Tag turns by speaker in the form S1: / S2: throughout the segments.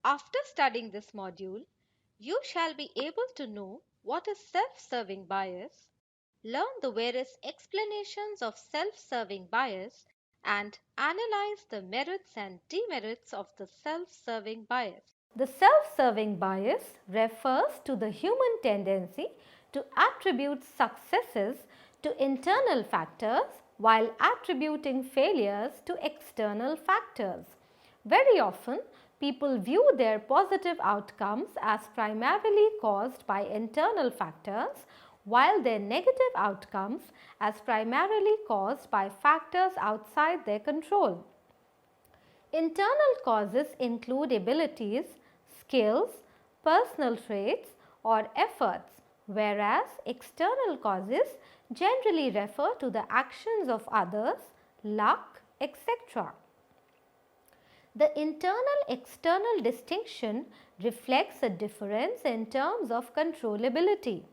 S1: After studying this module, you shall be able to know what is self-serving bias, learn the various explanations of self-serving bias, and analyze the merits and demerits of the self-serving bias. The self-serving bias refers to the human tendency to attribute successes to internal factors while attributing failures to external factors. Very often, people view their positive outcomes as primarily caused by internal factors, while their negative outcomes as primarily caused by factors outside their control. Internal causes include abilities, skills, personal traits, or efforts, whereas external causes generally refer to the actions of others, luck, etc. The internal-external distinction reflects a difference in terms of controllability.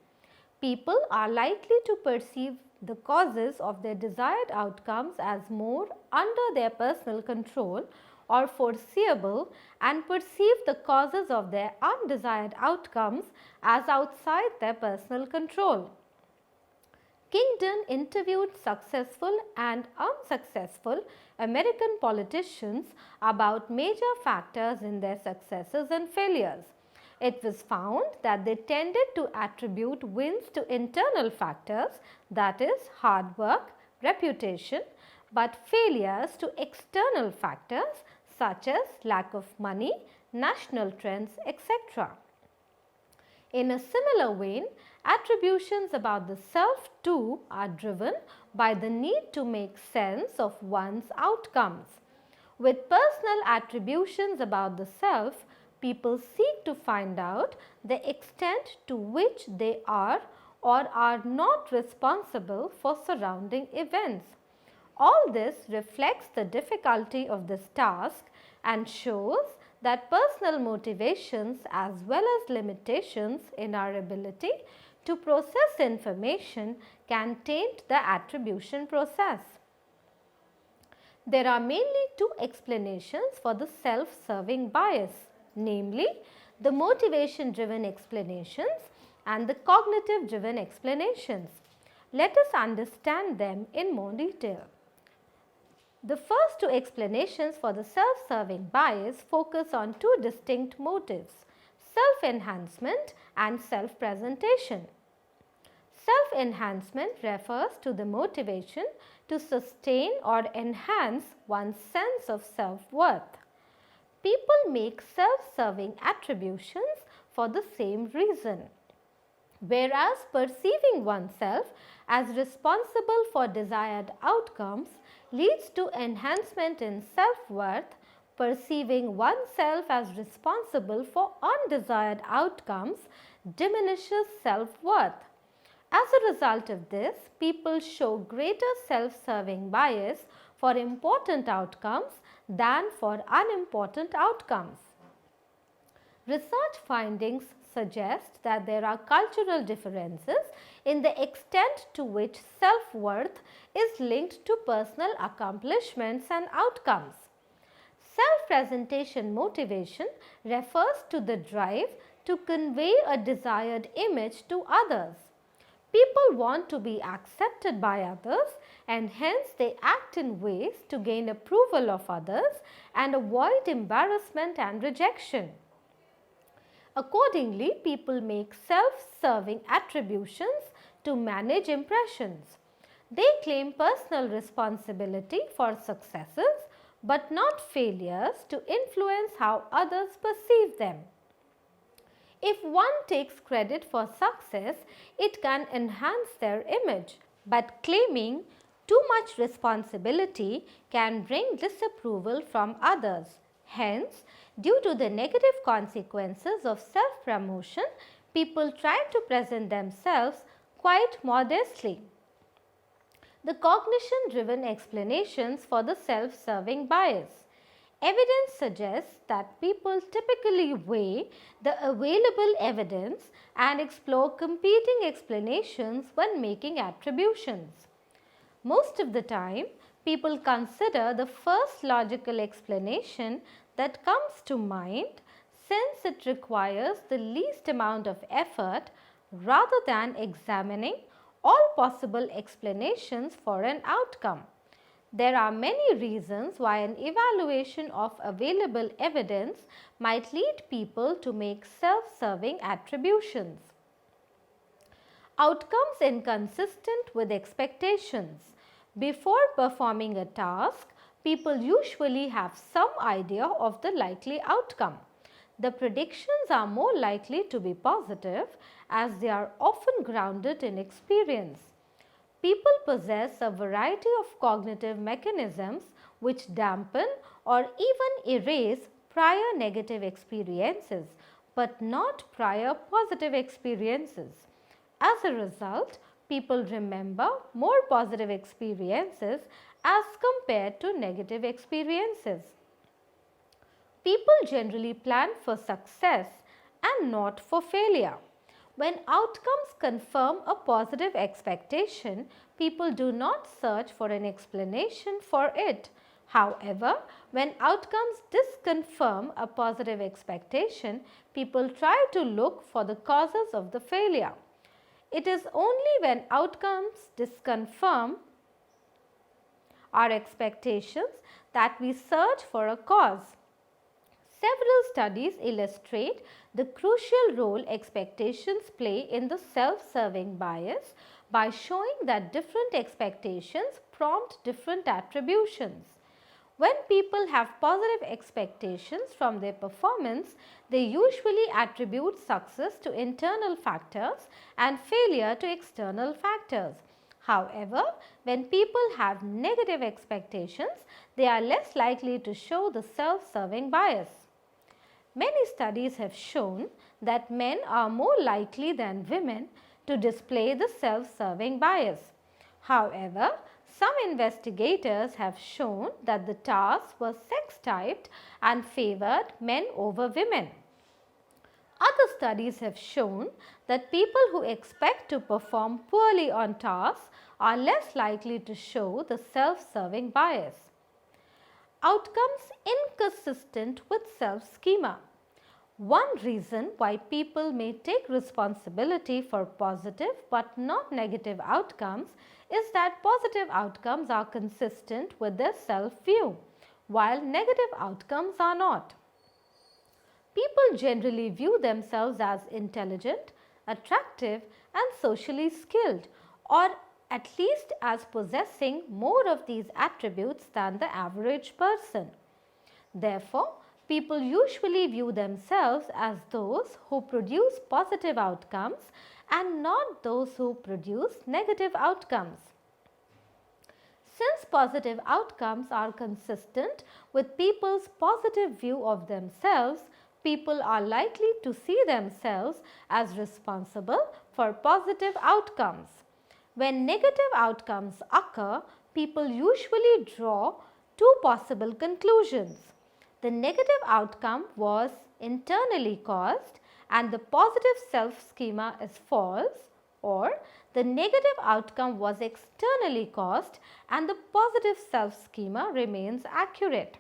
S1: People are likely to perceive the causes of their desired outcomes as more under their personal control or foreseeable and perceive the causes of their undesired outcomes as outside their personal control. Kingdon interviewed successful and unsuccessful American politicians about major factors in their successes and failures. It was found that they tended to attribute wins to internal factors, that is, hard work, reputation, but failures to external factors such as lack of money, national trends, etc. In a similar vein, attributions about the self too are driven by the need to make sense of one's outcomes. With personal attributions about the self, people seek to find out the extent to which they are or are not responsible for surrounding events. All this reflects the difficulty of this task and shows that personal motivations as well as limitations in our ability to process information can taint the attribution process. There are mainly two explanations for the self-serving bias, namely the motivation-driven explanations and the cognitive-driven explanations. Let us understand them in more detail. The first two explanations for the self-serving bias focus on two distinct motives, self-enhancement and self-presentation. Self-enhancement refers to the motivation to sustain or enhance one's sense of self-worth. People make self-serving attributions for the same reason. Whereas perceiving oneself as responsible for desired outcomes leads to enhancement in self-worth, perceiving oneself as responsible for undesired outcomes diminishes self-worth. As a result of this, people show greater self-serving bias for important outcomes than for unimportant outcomes. Research findings suggest that there are cultural differences in the extent to which self-worth is linked to personal accomplishments and outcomes. Self-presentation motivation refers to the drive to convey a desired image to others. People want to be accepted by others and hence they act in ways to gain approval of others and avoid embarrassment and rejection. Accordingly, people make self-serving attributions to manage impressions. They claim personal responsibility for successes but not failures to influence how others perceive them. If one takes credit for success, it can enhance their image, but claiming too much responsibility can bring disapproval from others. Hence, due to the negative consequences of self-promotion, people try to present themselves quite modestly. The cognition-driven explanations for the self-serving bias. Evidence suggests that people typically weigh the available evidence and explore competing explanations when making attributions. Most of the time, people consider the first logical explanation that comes to mind, since it requires the least amount of effort rather than examining all possible explanations for an outcome. There are many reasons why an evaluation of available evidence might lead people to make self-serving attributions. Outcomes inconsistent with expectations. Before performing a task, people usually have some idea of the likely outcome. The predictions are more likely to be positive as they are often grounded in experience. People possess a variety of cognitive mechanisms which dampen or even erase prior negative experiences, but not prior positive experiences. As a result, people remember more positive experiences as compared to negative experiences. People generally plan for success and not for failure. When outcomes confirm a positive expectation, people do not search for an explanation for it. However, when outcomes disconfirm a positive expectation, people try to look for the causes of the failure. It is only when outcomes disconfirm our expectations that we search for a cause. Several studies illustrate the crucial role expectations play in the self-serving bias by showing that different expectations prompt different attributions. When people have positive expectations from their performance, they usually attribute success to internal factors and failure to external factors. However, when people have negative expectations, they are less likely to show the self-serving bias. Many studies have shown that men are more likely than women to display the self-serving bias. However, some investigators have shown that the tasks were sex-typed and favored men over women. Other studies have shown that people who expect to perform poorly on tasks are less likely to show the self-serving bias. Outcomes inconsistent with self-schema. One reason why people may take responsibility for positive but not negative outcomes is that positive outcomes are consistent with their self-view, while negative outcomes are not. People generally view themselves as intelligent, attractive, and socially skilled, or at least as possessing more of these attributes than the average person. Therefore, people usually view themselves as those who produce positive outcomes and not those who produce negative outcomes. Since positive outcomes are consistent with people's positive view of themselves, people are likely to see themselves as responsible for positive outcomes. When negative outcomes occur, people usually draw two possible conclusions. The negative outcome was internally caused and the positive self-schema is false, or the negative outcome was externally caused and the positive self-schema remains accurate.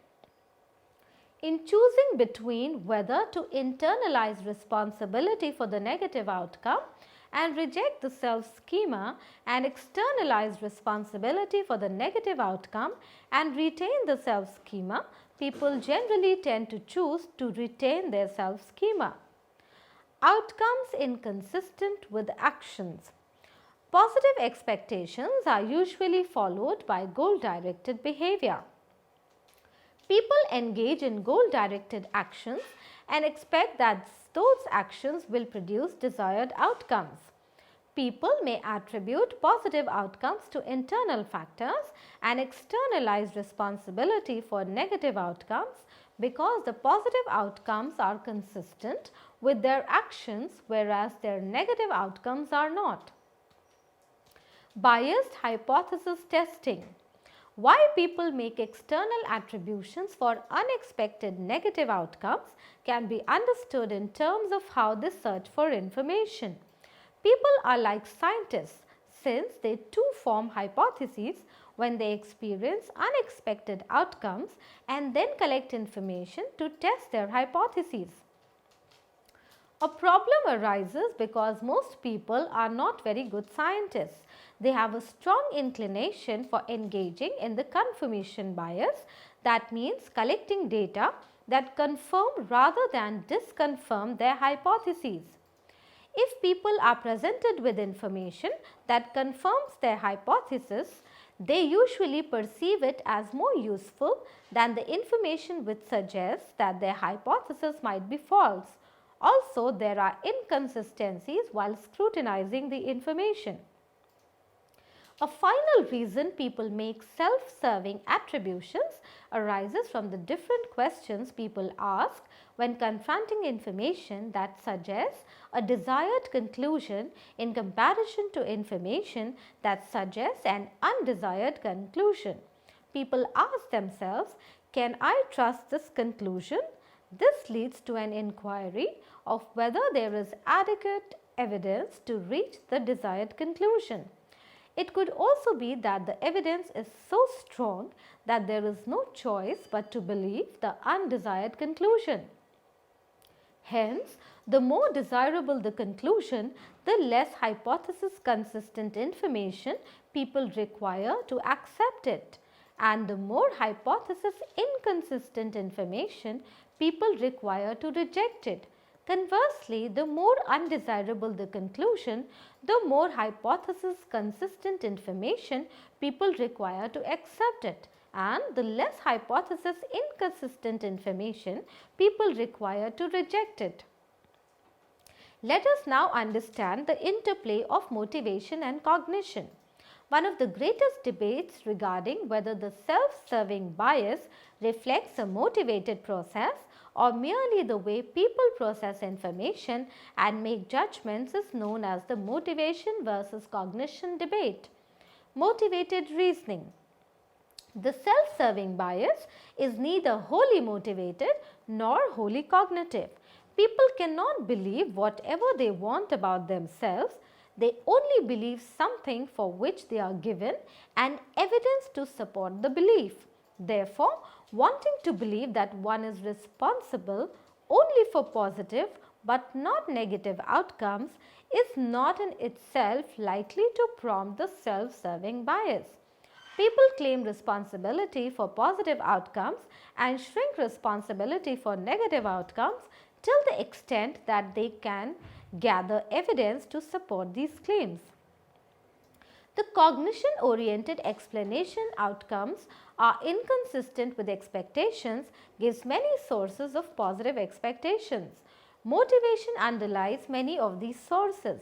S1: In choosing between whether to internalize responsibility for the negative outcome and reject the self-schema and externalize responsibility for the negative outcome and retain the self-schema, people generally tend to choose to retain their self-schema. Outcomes inconsistent with actions. Positive expectations are usually followed by goal-directed behavior. People engage in goal-directed actions and expect that those actions will produce desired outcomes. People may attribute positive outcomes to internal factors and externalize responsibility for negative outcomes because the positive outcomes are consistent with their actions whereas their negative outcomes are not. Biased hypothesis testing. Why people make external attributions for unexpected negative outcomes can be understood in terms of how they search for information. People are like scientists since they too form hypotheses when they experience unexpected outcomes and then collect information to test their hypotheses. A problem arises because most people are not very good scientists. They have a strong inclination for engaging in the confirmation bias, that means collecting data that confirm rather than disconfirm their hypotheses. If people are presented with information that confirms their hypothesis, they usually perceive it as more useful than the information which suggests that their hypothesis might be false. Also, there are inconsistencies while scrutinizing the information. A final reason people make self-serving attributions arises from the different questions people ask when confronting information that suggests a desired conclusion in comparison to information that suggests an undesired conclusion. People ask themselves, can I trust this conclusion? This leads to an inquiry of whether there is adequate evidence to reach the desired conclusion. It could also be that the evidence is so strong that there is no choice but to believe the undesired conclusion. Hence, the more desirable the conclusion, the less hypothesis consistent information people require to accept it, and the more hypothesis inconsistent information people require to reject it. Conversely, the more undesirable the conclusion, the more hypothesis consistent information people require to accept it, and the less hypothesis inconsistent information people require to reject it. Let us now understand the interplay of motivation and cognition. One of the greatest debates regarding whether the self-serving bias reflects a motivated process or merely the way people process information and make judgments is known as the motivation versus cognition debate. Motivated reasoning. The self-serving bias is neither wholly motivated nor wholly cognitive. People cannot believe whatever they want about themselves. They only believe something for which they are given and evidence to support the belief. Therefore, wanting to believe that one is responsible only for positive but not negative outcomes is not in itself likely to prompt the self-serving bias. People claim responsibility for positive outcomes and shrink responsibility for negative outcomes till the extent that they can gather evidence to support these claims. The cognition-oriented explanation outcomes are inconsistent with expectations gives many sources of positive expectations. Motivation underlies many of these sources.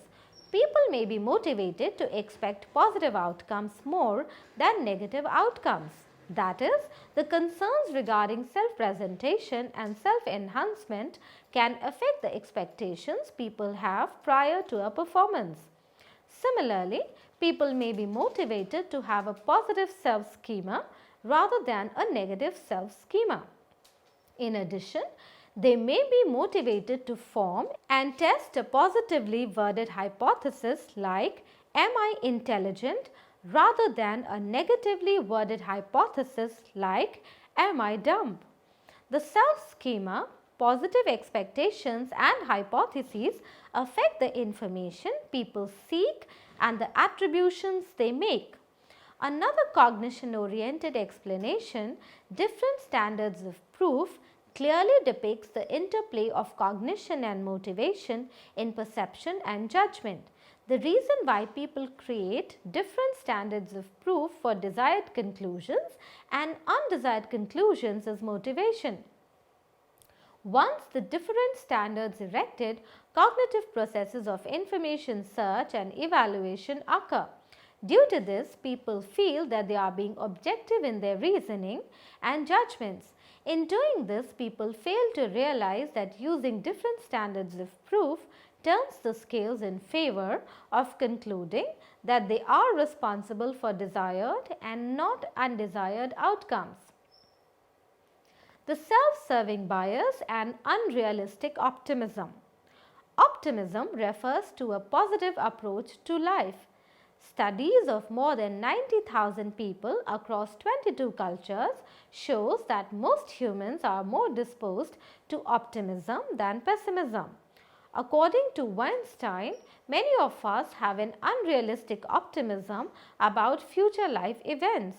S1: People may be motivated to expect positive outcomes more than negative outcomes. That is, the concerns regarding self-presentation and self-enhancement can affect the expectations people have prior to a performance. Similarly, people may be motivated to have a positive self-schema rather than a negative self-schema. In addition, they may be motivated to form and test a positively worded hypothesis like, am I intelligent, rather than a negatively worded hypothesis like, am I dumb? The self-schema, positive expectations and hypotheses affect the information people seek and the attributions they make. Another cognition-oriented explanation, different standards of proof, clearly depicts the interplay of cognition and motivation in perception and judgment. The reason why people create different standards of proof for desired conclusions and undesired conclusions is motivation. Once the different standards erected, cognitive processes of information search and evaluation occur. Due to this, people feel that they are being objective in their reasoning and judgments. In doing this, people fail to realize that using different standards of proof turns the scales in favor of concluding that they are responsible for desired and not undesired outcomes. The self-serving bias and unrealistic optimism. Optimism refers to a positive approach to life. Studies of more than 90,000 people across 22 cultures shows that most humans are more disposed to optimism than pessimism.
S2: According to Weinstein, many of us have an unrealistic optimism about future life events.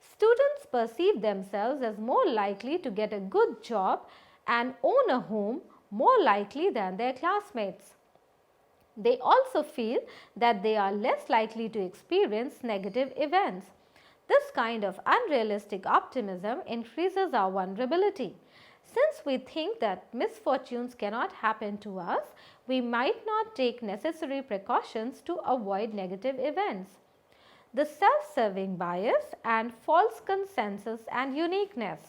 S2: Students perceive themselves as more likely to get a good job and own a home more likely than their classmates. They also feel that they are less likely to experience negative events. This kind of unrealistic optimism increases our vulnerability. Since we think that misfortunes cannot happen to us, we might not take necessary precautions to avoid negative events. The self-serving bias and false consensus and uniqueness.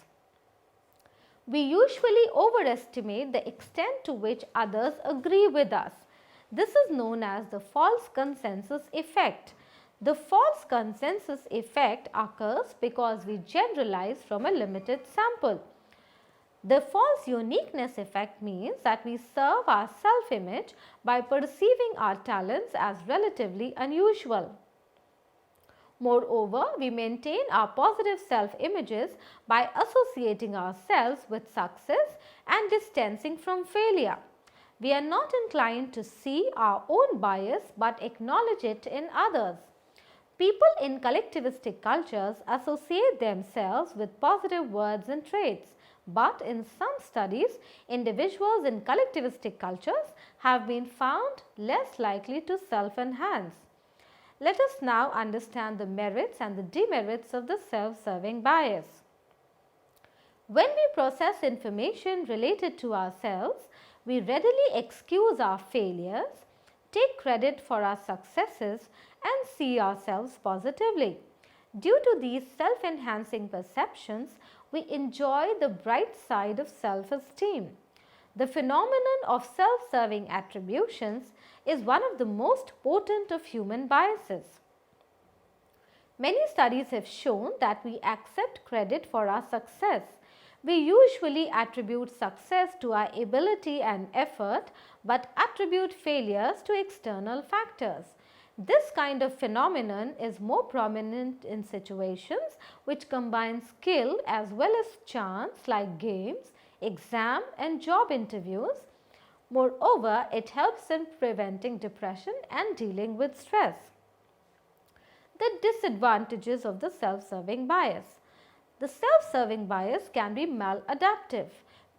S2: We usually overestimate the extent to which others agree with us. This is known as the false consensus effect. The false consensus effect occurs because we generalize from a limited sample. The false uniqueness effect means that we serve our self-image by perceiving our talents as relatively unusual. Moreover, we maintain our positive self-images by associating ourselves with success and distancing from failure. We are not inclined to see our own bias but acknowledge it in others. People in collectivistic cultures associate themselves with positive words and traits, but in some studies, individuals in collectivistic cultures have been found less likely to self-enhance. Let us now understand the merits and the demerits of the self-serving bias. When we process information related to ourselves, we readily excuse our failures, take credit for our successes, and see ourselves positively. Due to these self-enhancing perceptions, we enjoy the bright side of self-esteem. The phenomenon of self-serving attributions is one of the most potent of human biases. Many studies have shown that we accept credit for our success. We usually attribute success to our ability and effort, but attribute failures to external factors. This kind of phenomenon is more prominent in situations which combine skill as well as chance, like games, exam and job interviews. Moreover, it helps in preventing depression and dealing with stress. The disadvantages of the self-serving bias. The self-serving bias can be maladaptive.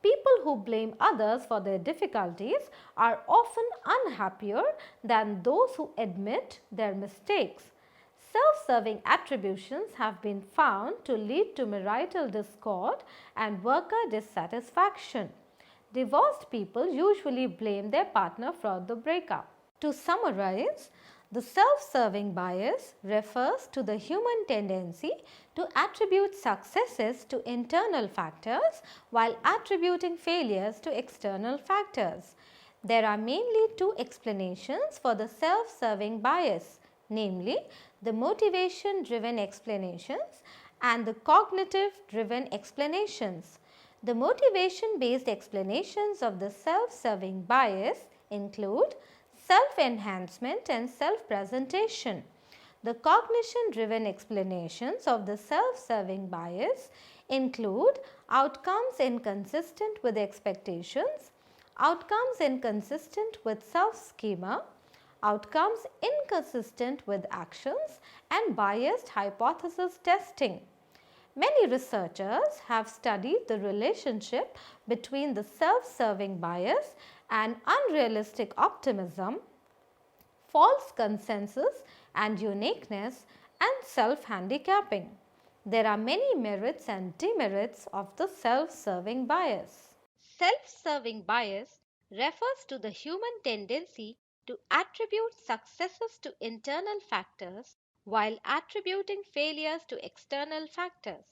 S2: People who blame others for their difficulties are often unhappier than those who admit their mistakes. Self-serving attributions have been found to lead to marital discord and worker dissatisfaction. Divorced people usually blame their partner for the breakup. To summarize, the self-serving bias refers to the human tendency to attribute successes to internal factors while attributing failures to external factors. There are mainly two explanations for the self-serving bias, namely the motivation-driven explanations and the cognitive-driven explanations. The motivation-based explanations of the self-serving bias include self-enhancement and self-presentation. The cognition-driven explanations of the self-serving bias include outcomes inconsistent with expectations, outcomes inconsistent with self-schema, outcomes inconsistent with actions, and biased hypothesis testing. Many researchers have studied the relationship between the self-serving bias and unrealistic optimism, false consensus and uniqueness, and self-handicapping. There are many merits and demerits of the self-serving bias.
S1: Self-serving bias refers to the human tendency to attribute successes to internal factors while attributing failures to external factors.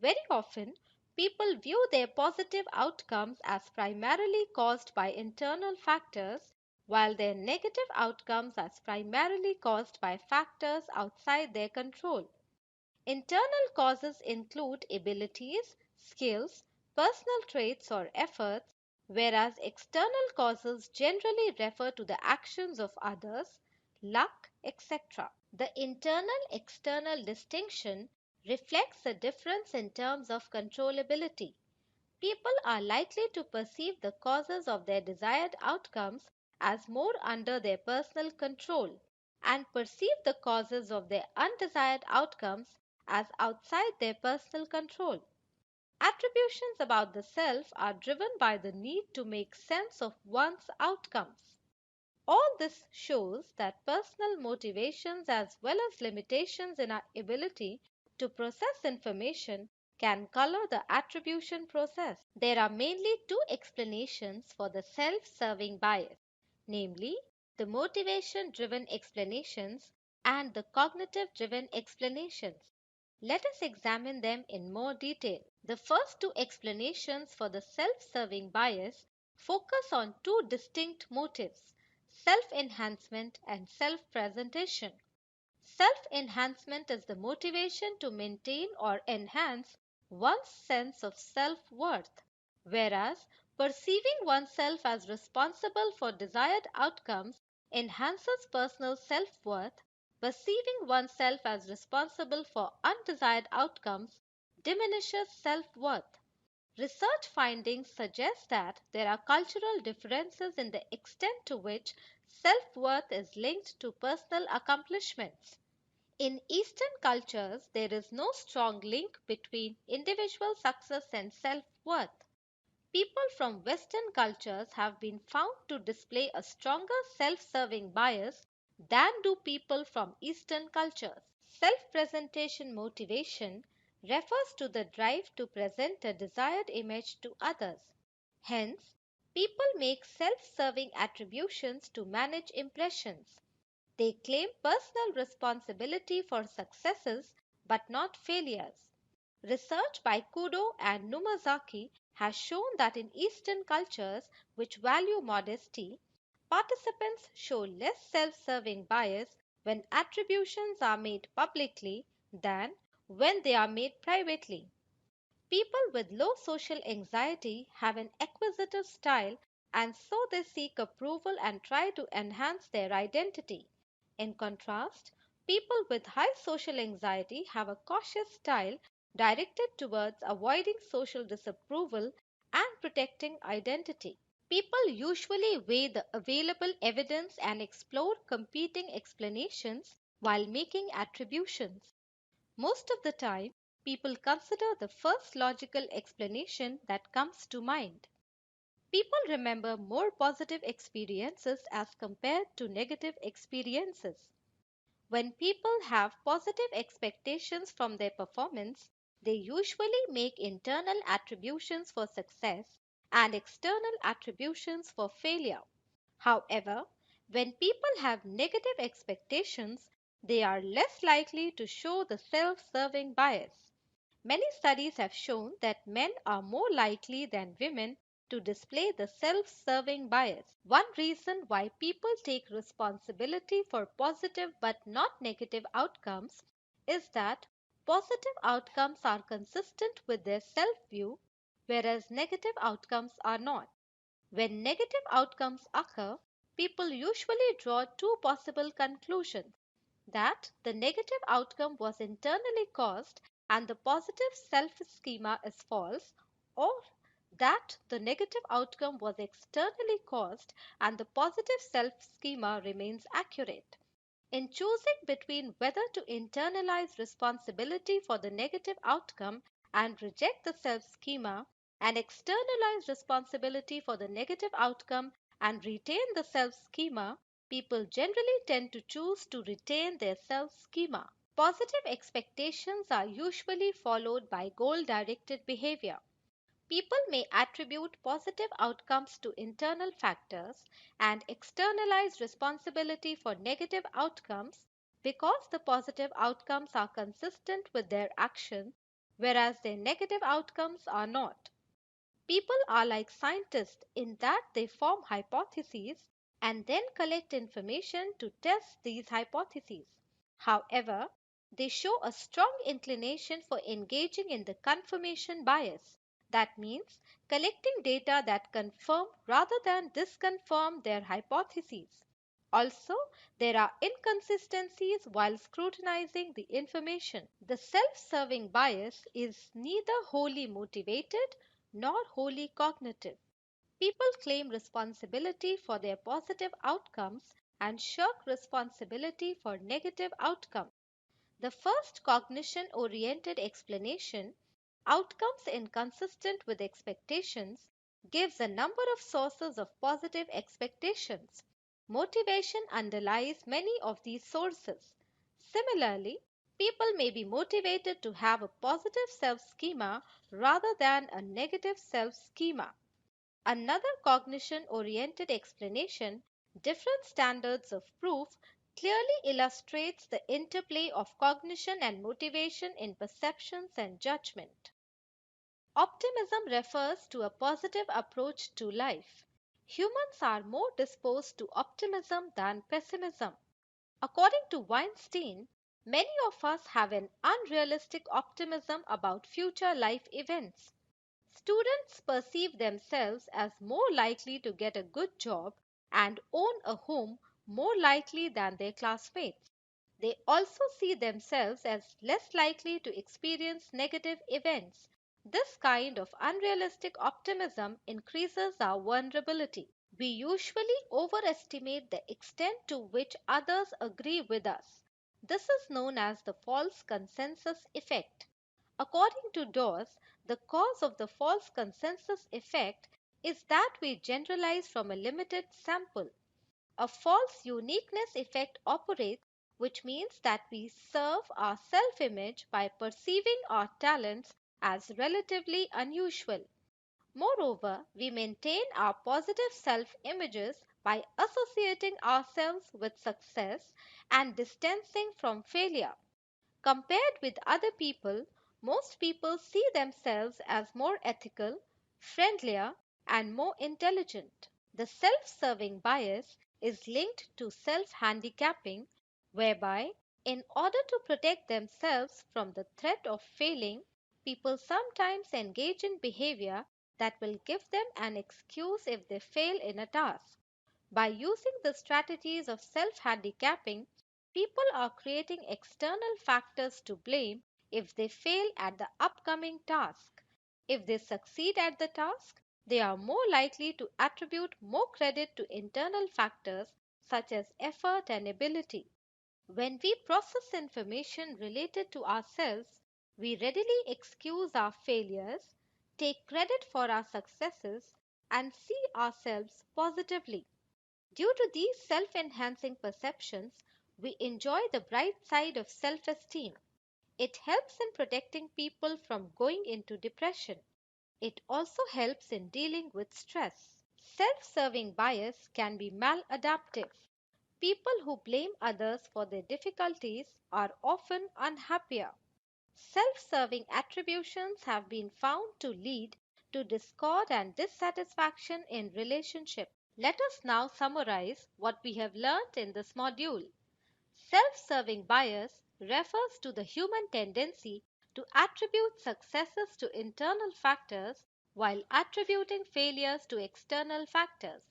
S1: Very often, people view their positive outcomes as primarily caused by internal factors, while their negative outcomes as primarily caused by factors outside their control. Internal causes include abilities, skills, personal traits or efforts, whereas external causes generally refer to the actions of others, luck, etc. The internal-external distinction reflects a difference in terms of controllability. People are likely to perceive the causes of their desired outcomes as more under their personal control and perceive the causes of their undesired outcomes as outside their personal control. Attributions about the self are driven by the need to make sense of one's outcomes. All this shows that personal motivations as well as limitations in our ability to process information can color the attribution process. There are mainly two explanations for the self serving bias, namely, the motivation driven explanations and the cognitive driven explanations. Let us examine them in more detail. The first two explanations for the self serving bias focus on two distinct motives: self enhancement and self presentation. Self enhancement is the motivation to maintain or enhance one's sense of self worth, whereas perceiving oneself as responsible for desired outcomes enhances personal self worth. Perceiving oneself as responsible for undesired outcomes diminishes self worth. Research findings suggest that there are cultural differences in the extent to which self worth is linked to personal accomplishments. In Eastern cultures, there is no strong link between individual success and self worth. People from Western cultures have been found to display a stronger self serving bias than do people from Eastern cultures. Self presentation motivation refers to the drive to present a desired image to others. Hence, people make self serving attributions to manage impressions. They claim personal responsibility for successes but not failures. Research by Kudo and Numazaki has shown that in Eastern cultures which value modesty, participants show less self serving bias when attributions are made publicly than when they are made privately. People with low social anxiety have an acquisitive style and so they seek approval and try to enhance their identity. In contrast, people with high social anxiety have a cautious style directed towards avoiding social disapproval and protecting identity. People usually weigh the available evidence and explore competing explanations while making attributions. Most of the time, people consider the first logical explanation that comes to mind. People remember more positive experiences as compared to negative experiences. When people have positive expectations from their performance, they usually make internal attributions for success and external attributions for failure. However, when people have negative expectations, they are less likely to show the self serving bias. Many studies have shown that men are more likely than women to display the self serving bias. One reason why people take responsibility for positive but not negative outcomes is that positive outcomes are consistent with their self view, whereas negative outcomes are not. When negative outcomes occur, people usually draw two possible conclusions: that the negative outcome was internally caused and the positive self schema is false, or that the negative outcome was externally caused and the positive self schema remains accurate. In choosing between whether to internalize responsibility for the negative outcome and reject the self schema, and externalize responsibility for the negative outcome and retain the self schema, people generally tend to choose to retain their self schema. Positive expectations are usually followed by goal directed behavior. People may attribute positive outcomes to internal factors and externalize responsibility for negative outcomes because the positive outcomes are consistent with their action, whereas their negative outcomes are not. People are like scientists in that they form hypotheses and then collect information to test these hypotheses. However, they show a strong inclination for engaging in the confirmation bias. That means collecting data that confirm rather than disconfirm their hypotheses. Also, there are inconsistencies while scrutinizing the information. The self serving bias is neither wholly motivated nor wholly cognitive. People claim responsibility for their positive outcomes and shirk responsibility for negative outcomes. The first cognition oriented explanation, outcomes inconsistent with expectations, gives a number of sources of positive expectations. Motivation underlies many of these sources. Similarly, people may be motivated to have a positive self schema rather than a negative self schema. Another cognition oriented explanation, different standards of proof, clearly illustrates the interplay of cognition and motivation in perceptions and judgment. Optimism refers to a positive approach to life. Humans are more disposed to optimism than pessimism. According to Weinstein, many of us have an unrealistic optimism about future life events. Students perceive themselves as more likely to get a good job and own a home more likely than their classmates. They also see themselves as less likely to experience negative events. This kind of unrealistic optimism increases our vulnerability. We usually overestimate the extent to which others agree with us. This is known as the false consensus effect. According to Dawes, the cause of the false consensus effect is that we generalize from a limited sample. A false uniqueness effect operates, which means that we serve our self image by perceiving our talents as relatively unusual. Moreover, we maintain our positive self images by associating ourselves with success and distancing from failure. Compared with other people, most people see themselves as more ethical, friendlier, and more intelligent. The self serving bias is linked to self handicapping, whereby, in order to protect themselves from the threat of failing, people sometimes engage in behavior that will give them an excuse if they fail in a task. By using the strategies of self handicapping, people are creating external factors to blame if they fail at the upcoming task. If they succeed at the task, they are more likely to attribute more credit to internal factors such as effort and ability. When we process information related to ourselves, we readily excuse our failures, take credit for our successes, and see ourselves positively. Due to these self enhancing perceptions, we enjoy the bright side of self esteem. It helps in protecting people from going into depression. It also helps in dealing with stress. Self serving bias can be maladaptive. People who blame others for their difficulties are often unhappier. Self serving attributions have been found to lead to discord and dissatisfaction in relationships. Let us now summarize what we have learnt in this module. Self serving bias refers to the human tendency to attribute successes to internal factors while attributing failures to external factors.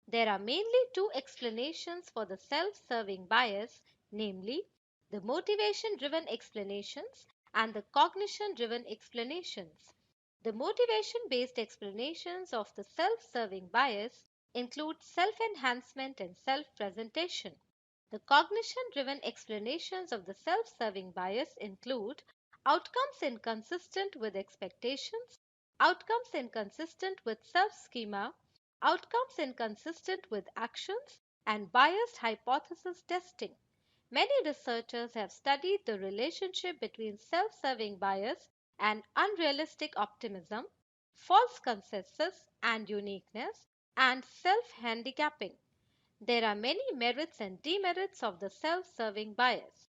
S1: There are mainly two explanations for the self serving bias, namely, the motivation driven explanations and the cognition driven explanations. The motivation based explanations of the self serving bias include self enhancement and self presentation. The cognition driven explanations of the self serving bias include outcomes inconsistent with expectations, outcomes inconsistent with self schema, outcomes inconsistent with actions, and biased hypothesis testing. Many researchers have studied the relationship between self serving bias and unrealistic optimism, false consensus and uniqueness, and self handicapping. There are many merits and demerits of the self serving bias.